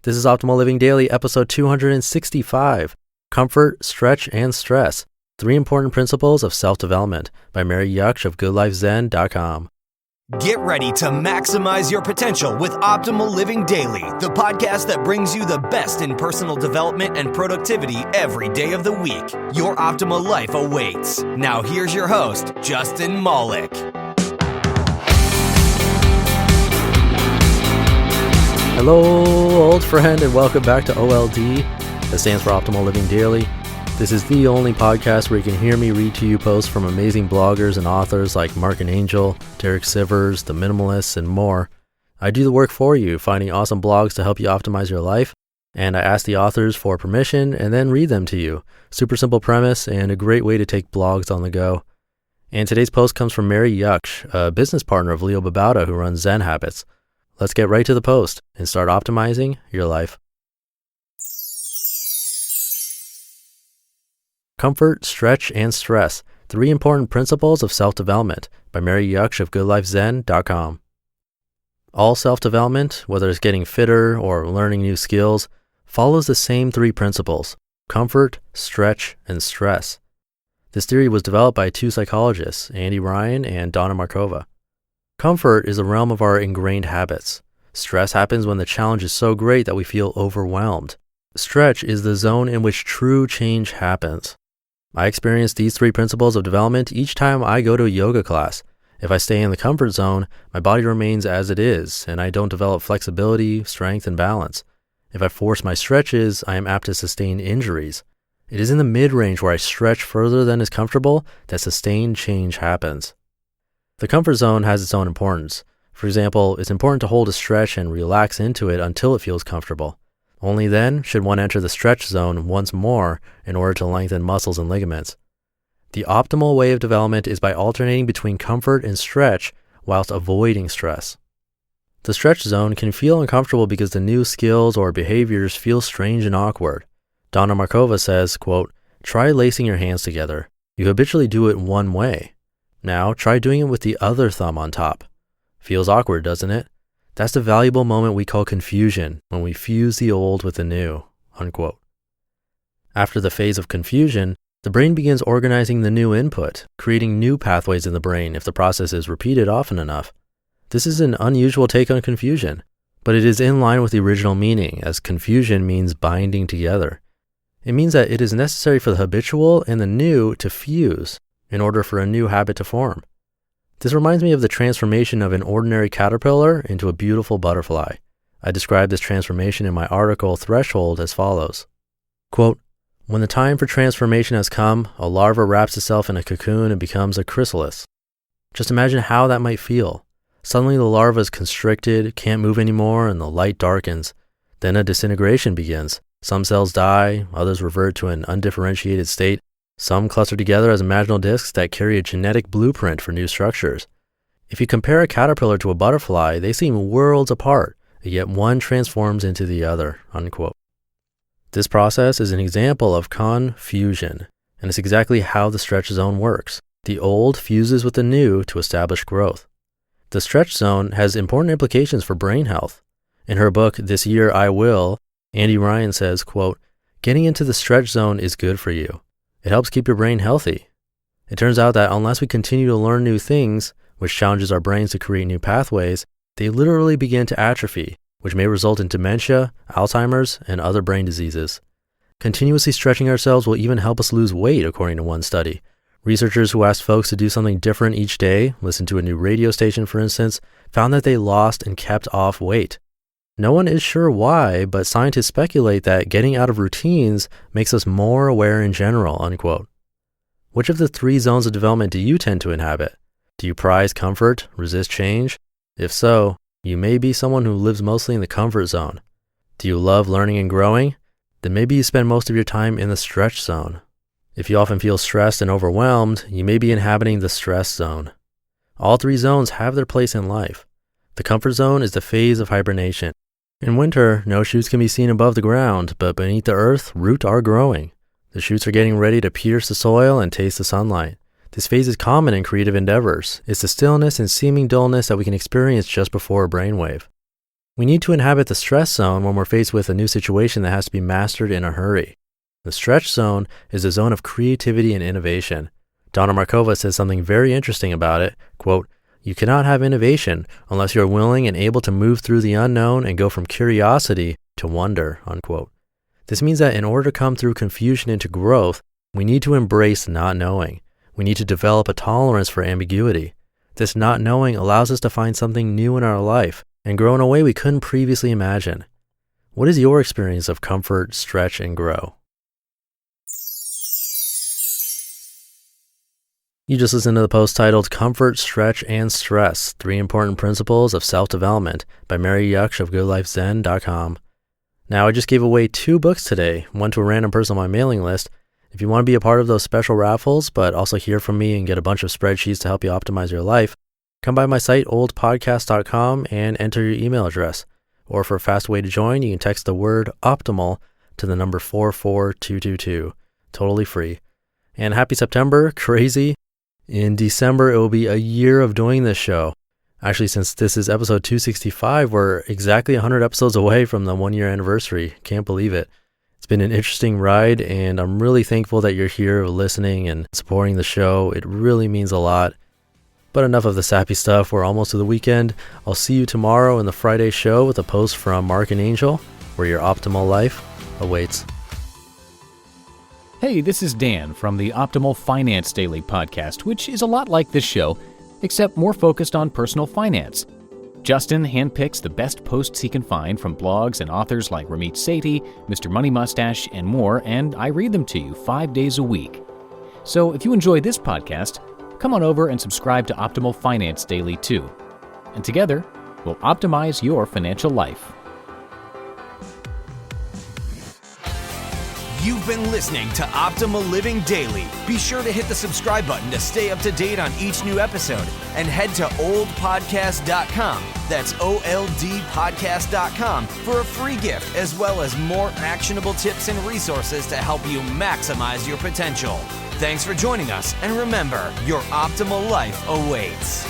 This is Optimal Living Daily, episode 265, Comfort, Stretch, and Stress, 3 Important Principles of Self-Development by Mary Jaksch of GoodLifeZen.com. Get ready to maximize your potential with Optimal Living Daily, the podcast that brings you the best in personal development and productivity every day of the week. Your optimal life awaits. Now here's your host, Justin Malik. Hello, old friend, and welcome back to OLD. That stands for Optimal Living Daily. This is the only podcast where you can hear me read to you posts from amazing bloggers and authors like Mark and Angel, Derek Sivers, The Minimalists, and more. I do the work for you, finding awesome blogs to help you optimize your life, and I ask the authors for permission and then read them to you. Super simple premise and a great way to take blogs on the go. And today's post comes from Mary Jaksch, a business partner of Leo Babauta who runs Zen Habits. Let's get right to the post and start optimizing your life. Comfort, Stretch, and Stress, 3 Important Principles of Self-Development by Mary Jaksch of GoodLifeZen.com. All self-development, whether it's getting fitter or learning new skills, follows the same 3 principles: comfort, stretch, and stress. This theory was developed by 2 psychologists, Andy Ryan and Donna Markova. Comfort is the realm of our ingrained habits. Stress happens when the challenge is so great that we feel overwhelmed. Stretch is the zone in which true change happens. I experience these 3 principles of development each time I go to a yoga class. If I stay in the comfort zone, my body remains as it is, and I don't develop flexibility, strength, and balance. If I force my stretches, I am apt to sustain injuries. It is in the mid-range where I stretch further than is comfortable that sustained change happens. The comfort zone has its own importance. For example, it's important to hold a stretch and relax into it until it feels comfortable. Only then should one enter the stretch zone once more in order to lengthen muscles and ligaments. The optimal way of development is by alternating between comfort and stretch whilst avoiding stress. The stretch zone can feel uncomfortable because the new skills or behaviors feel strange and awkward. Donna Markova says, quote, "Try lacing your hands together. You habitually do it one way. Now try doing it with the other thumb on top. Feels awkward, doesn't it? That's the valuable moment we call confusion, when we fuse the old with the new," unquote. After the phase of confusion, the brain begins organizing the new input, creating new pathways in the brain if the process is repeated often enough. This is an unusual take on confusion, but it is in line with the original meaning, as confusion means binding together. It means that it is necessary for the habitual and the new to fuse in order for a new habit to form. This reminds me of the transformation of an ordinary caterpillar into a beautiful butterfly. I describe this transformation in my article Threshold as follows. Quote, "When the time for transformation has come, a larva wraps itself in a cocoon and becomes a chrysalis. Just imagine how that might feel. Suddenly the larva is constricted, can't move anymore, and the light darkens. Then a disintegration begins. Some cells die, others revert to an undifferentiated state. Some cluster together as imaginal discs that carry a genetic blueprint for new structures. If you compare a caterpillar to a butterfly, they seem worlds apart, yet one transforms into the other," unquote. This process is an example of confusion, and it's exactly how the stretch zone works. The old fuses with the new to establish growth. The stretch zone has important implications for brain health. In her book, This Year I Will, Andy Ryan says, quote, "Getting into the stretch zone is good for you. It helps keep your brain healthy. It turns out that unless we continue to learn new things, which challenges our brains to create new pathways, they literally begin to atrophy, which may result in dementia, Alzheimer's, and other brain diseases. Continuously stretching ourselves will even help us lose weight, according to one study. Researchers who asked folks to do something different each day, listen to a new radio station for instance, found that they lost and kept off weight. No one is sure why, but scientists speculate that getting out of routines makes us more aware in general," unquote. Which of the 3 zones of development do you tend to inhabit? Do you prize comfort, resist change? If so, you may be someone who lives mostly in the comfort zone. Do you love learning and growing? Then maybe you spend most of your time in the stretch zone. If you often feel stressed and overwhelmed, you may be inhabiting the stress zone. All 3 zones have their place in life. The comfort zone is the phase of hibernation. In winter, no shoots can be seen above the ground, but beneath the earth, roots are growing. The shoots are getting ready to pierce the soil and taste the sunlight. This phase is common in creative endeavors. It's the stillness and seeming dullness that we can experience just before a brainwave. We need to inhabit the stress zone when we're faced with a new situation that has to be mastered in a hurry. The stretch zone is a zone of creativity and innovation. Donna Markova says something very interesting about it. Quote, "You cannot have innovation unless you're willing and able to move through the unknown and go from curiosity to wonder," unquote. This means that in order to come through confusion into growth, we need to embrace not knowing. We need to develop a tolerance for ambiguity. This not knowing allows us to find something new in our life and grow in a way we couldn't previously imagine. What is your experience of comfort, stretch, and grow? You just listened to the post titled Comfort, Stretch, and Stress, 3 Important Principles of Self-Development by Mary Jaksch of GoodLifeZen.com. Now, I just gave away 2 books today, one to a random person on my mailing list. If you want to be a part of those special raffles, but also hear from me and get a bunch of spreadsheets to help you optimize your life, come by my site, oldpodcast.com, and enter your email address. Or for a fast way to join, you can text the word optimal to the number 44222. Totally free. And happy September, crazy. In December, it will be a year of doing this show. Actually, since this is episode 265, we're exactly 100 episodes away from the 1-year anniversary. Can't believe it. It's been an interesting ride, and I'm really thankful that you're here listening and supporting the show. It really means a lot. But enough of the sappy stuff. We're almost to the weekend. I'll see you tomorrow in the Friday show with a post from Mark and Angel, where your optimal life awaits. Hey, this is Dan from the Optimal Finance Daily podcast, which is a lot like this show, except more focused on personal finance. Justin handpicks the best posts he can find from blogs and authors like Ramit Sethi, Mr. Money Mustache, and more, and I read them to you 5 days a week. So if you enjoy this podcast, come on over and subscribe to Optimal Finance Daily too. And together, we'll optimize your financial life. You've been listening to Optimal Living Daily. Be sure to hit the subscribe button to stay up to date on each new episode and head to oldpodcast.com. That's OLDpodcast.com for a free gift as well as more actionable tips and resources to help you maximize your potential. Thanks for joining us, and remember, your optimal life awaits.